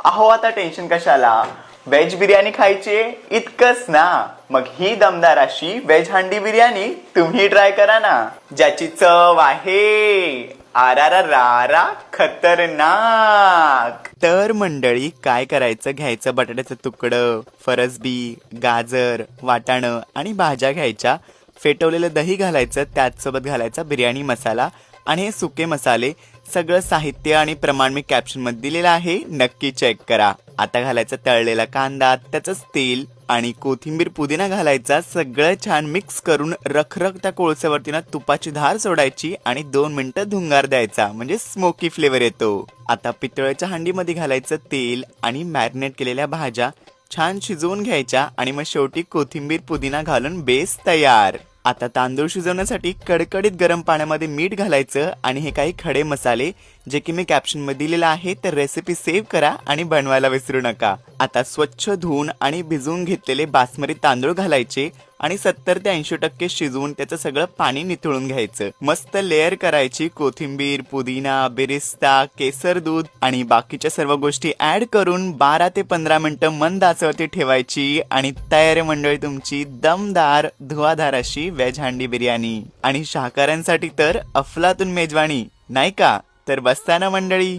अहो आता टेन्शन कशाला, व्हेज बिर्याणी खायची इतकंच ना, मग ही दमदार अशी व्हेज हंडी बिर्याणी तुम्ही ट्राय करा ना, ज्याची चव आहे आरारारा खतरनाक. तर मंडळी काय करायचं, घ्यायचं बटाट्याचं तुकडं, फरसबी, गाजर, वाटाणं आणि भाज्या घ्यायच्या, फेटवलेलं दही घालायचं, त्याचसोबत घालायचा बिर्याणी मसाला आणि हे सुके मसाले. सगळं साहित्य आणि प्रमाण मी कॅप्शन मध्ये दिलेलं आहे, नक्की चेक करा. आता घालायचा तळलेला कांदा, त्याचंच तेल आणि कोथिंबीर पुदिना घालायचा. सगळं छान मिक्स करून रखरख त्या कोळशावरती ना तुपाची धार सोडायची आणि 2 मिनिटं धुंगार द्यायचा, म्हणजे स्मोकी फ्लेवर येतो. आता पितळेच्या हंडीमध्ये घालायचं तेल आणि मॅरिनेट केलेल्या भाज्या छान शिजवून घ्यायच्या आणि मग शेवटी कोथिंबीर पुदिना घालून बेस तयार. आता तांदूळ शिजवण्यासाठी कडकडीत गरम पाण्यामध्ये मीठ घालायचं आणि हे काही खडे मसाले जे की मी कॅप्शन मध्ये दिलेलं आहे, तर रेसिपी सेव्ह करा आणि बनवायला विसरू नका. आता स्वच्छ धुवून आणि भिजवून घेतलेले बासमती तांदूळ घालायचे आणि 70 ते 80% शिजवून त्याचं सगळं पाणी निथळून घ्यायचं. मस्त लेअर करायची, कोथिंबीर, पुदिना, बेरिस्ता, केसर दूध आणि बाकीच्या सर्व गोष्टी ऍड करून 12 ते 15 मिनिटं मंद आचेवरती ठेवायची आणि तयार मंडळी तुमची दमदार धुवाधार अशी व्हेज हंडी बिर्याणी. आणि शाकाहाऱ्यांसाठी तर अफलातून मेजवानी, नाही का? तर बसता ना मंडळी.